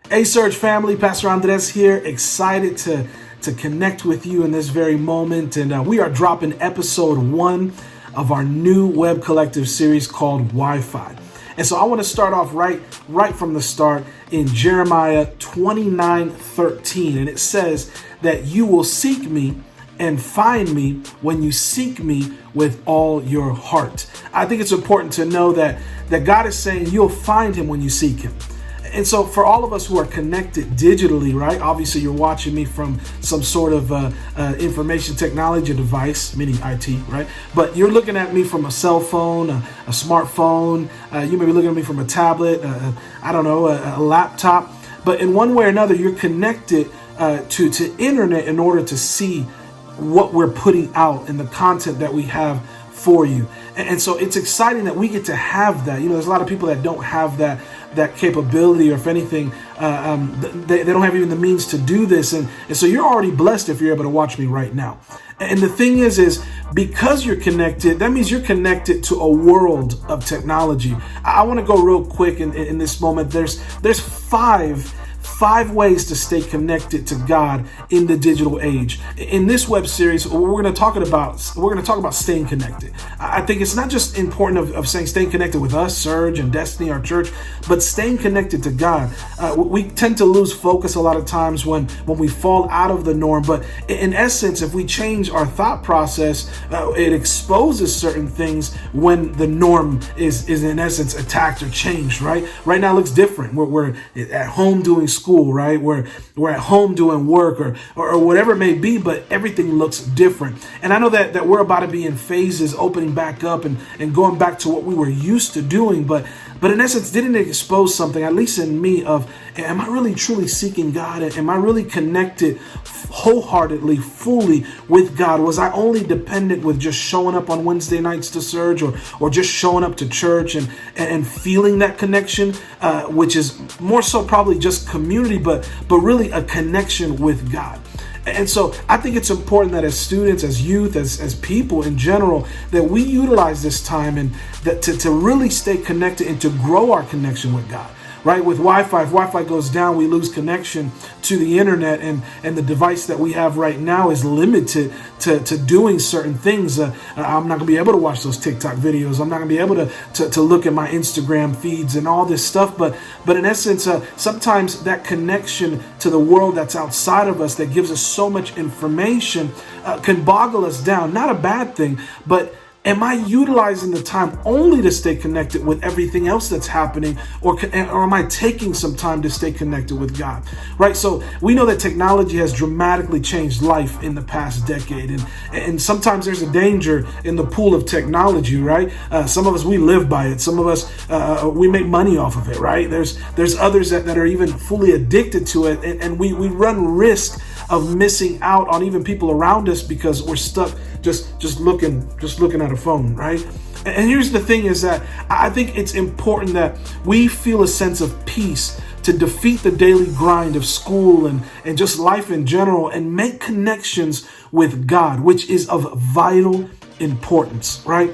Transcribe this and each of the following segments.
Hey, Surge family, Pastor Andres here, excited to connect with you in this very moment. And we are dropping episode 1 of our new web collective series called Wi-Fi. And so I want to start off right from the start in Jeremiah 29:13. And it says that you will seek me and find me when you seek me with all your heart. I think it's important to know that God is saying you'll find him when you seek him. And so for all of us who are connected digitally, right? Obviously, you're watching me from some sort of information technology device, meaning IT, right? But you're looking at me from a cell phone, a smartphone. You may be looking at me from a tablet, a laptop. But in one way or another, you're connected to internet in order to see what we're putting out and the content that we have for you. And so it's exciting that we get to have that. You know, there's a lot of people that don't have that capability, or if anything, they don't have even the means to do this. And so you're already blessed if you're able to watch me right now. And the thing is because you're connected, that means you're connected to a world of technology. I want to go real quick in this moment. There's five ways to stay connected to God in the digital age. In this web series, we're going to talk about staying connected. I think it's not just important of saying staying connected with us, Surge and Destiny, our church, but staying connected to God. We tend to lose focus a lot of times when we fall out of the norm. But in essence, if we change our thought process, it exposes certain things when the norm is in essence attacked or changed. Right now it looks different. We're at home doing school, right? We're at home doing work or whatever it may be, but everything looks different. And I know that we're about to be in phases, opening back up and going back to what we were used to doing. But in essence, didn't it expose something, at least in me, of am I really truly seeking God? Am I really connected wholeheartedly, fully with God? Was I only dependent with just showing up on Wednesday nights to Surge or just showing up to church and feeling that connection, which is more so probably just community, but really a connection with God. And so I think it's important that as students, as youth, as people in general, that we utilize this time and that to really stay connected and to grow our connection with God. Right? With Wi-Fi, if Wi-Fi goes down, we lose connection to the internet, and the device that we have right now is limited to doing certain things. I'm not going to be able to watch those TikTok videos. I'm not going to be able to look at my Instagram feeds and all this stuff. But in essence, sometimes that connection to the world that's outside of us that gives us so much information can boggle us down. Not a bad thing, but am I utilizing the time only to stay connected with everything else that's happening, or am I taking some time to stay connected with God? Right? So we know that technology has dramatically changed life in the past decade, and sometimes there's a danger in the pool of technology, right? Some of us, we live by it. Some of us, we make money off of it, right? There's others that are even fully addicted to it, and we run risk of missing out on even people around us because we're stuck just looking at a phone, right? And here's the thing is that I think it's important that we feel a sense of peace to defeat the daily grind of school and just life in general and make connections with God, which is of vital importance, right?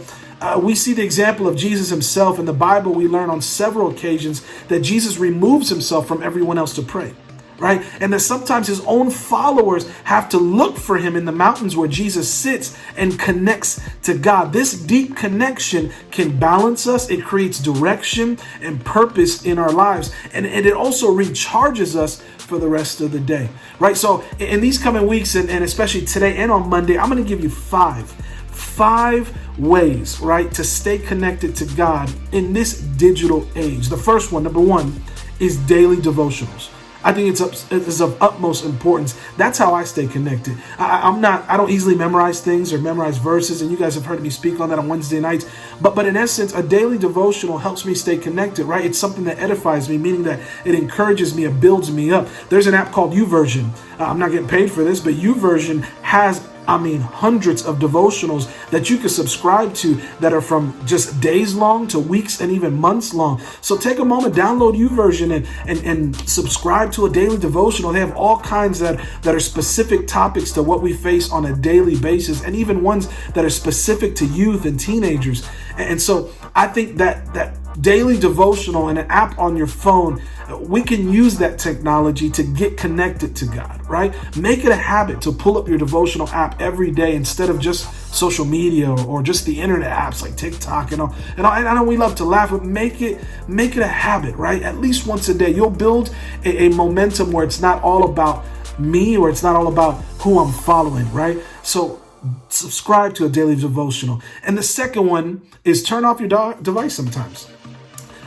We see the example of Jesus himself in the Bible. We learn on several occasions that Jesus removes himself from everyone else to pray. Right? And that sometimes his own followers have to look for him in the mountains where Jesus sits and connects to God. This deep connection can balance us. It creates direction and purpose in our lives. And it also recharges us for the rest of the day. Right? So in these coming weeks, and especially today and on Monday, I'm going to give you five ways, right, to stay connected to God in this digital age. The first one, number one, is daily devotionals. I think it's of utmost importance. That's how I stay connected. I don't easily memorize things or memorize verses, and you guys have heard me speak on that on Wednesday nights. But in essence, a daily devotional helps me stay connected, right? It's something that edifies me, meaning that it encourages me, it builds me up. There's an app called YouVersion. I'm not getting paid for this, but YouVersion has hundreds of devotionals that you can subscribe to that are from just days long to weeks and even months long. So take a moment, download YouVersion and subscribe to a daily devotional. They have all kinds that are specific topics to what we face on a daily basis, and even ones that are specific to youth and teenagers. And so I think that daily devotional and an app on your phone, we can use that technology to get connected to God, right? Make it a habit to pull up your devotional app every day instead of just social media or just the internet apps like TikTok and all. And I know we love to laugh, but make it a habit, right? At least once a day. You'll build a momentum where it's not all about me or it's not all about who I'm following, right? So subscribe to a daily devotional. And the second one is turn off your device sometimes.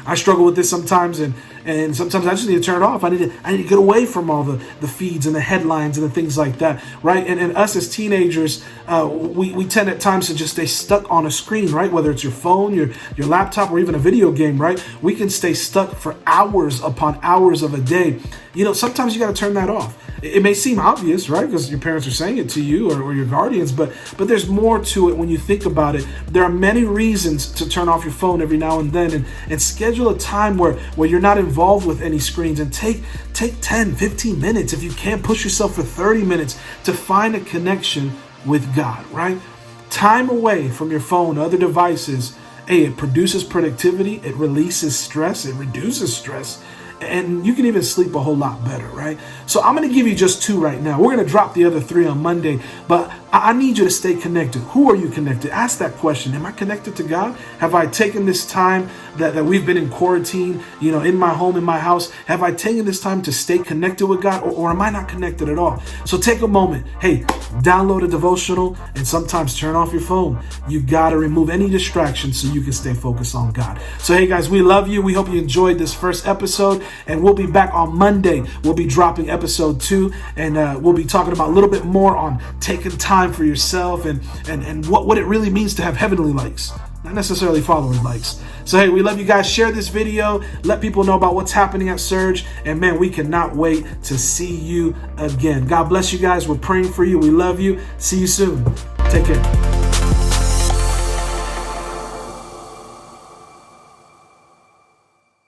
I struggle with this sometimes, and sometimes I just need to turn it off. I need to get away from all the feeds and the headlines and the things like that, right? And us as teenagers, we tend at times to just stay stuck on a screen, right? Whether it's your phone, your laptop, or even a video game, right? We can stay stuck for hours upon hours of a day. Sometimes you got to turn that off. It may seem obvious, right? Because your parents are saying it to you or your guardians, but there's more to it when you think about it. There are many reasons to turn off your phone every now and then and schedule a time where you're not involved with any screens, and take 10, 15 minutes. If you can't push yourself for 30 minutes to find a connection with God, right? Time away from your phone, other devices, it produces productivity, it releases stress, it reduces stress, and you can even sleep a whole lot better, right? So I'm going to give you just 2 right now. We're going to drop the other 3 on Monday, but I need you to stay connected. Who are you connected? Ask that question. Am I connected to God? Have I taken this time that we've been in quarantine, in my home, in my house? Have I taken this time to stay connected with God, or am I not connected at all? So take a moment. Hey, download a devotional and sometimes turn off your phone. You got to remove any distractions so you can stay focused on God. So hey guys, we love you. We hope you enjoyed this first episode, and we'll be back on Monday. We'll be dropping episode 2, and we'll be talking about a little bit more on taking time for yourself and what it really means to have heavenly likes, not necessarily following likes. So hey, we love you guys. Share this video, let people know about what's happening at Surge, and man, we cannot wait to see you again. God bless you guys. We're praying for you. We love you. See you soon. Take care.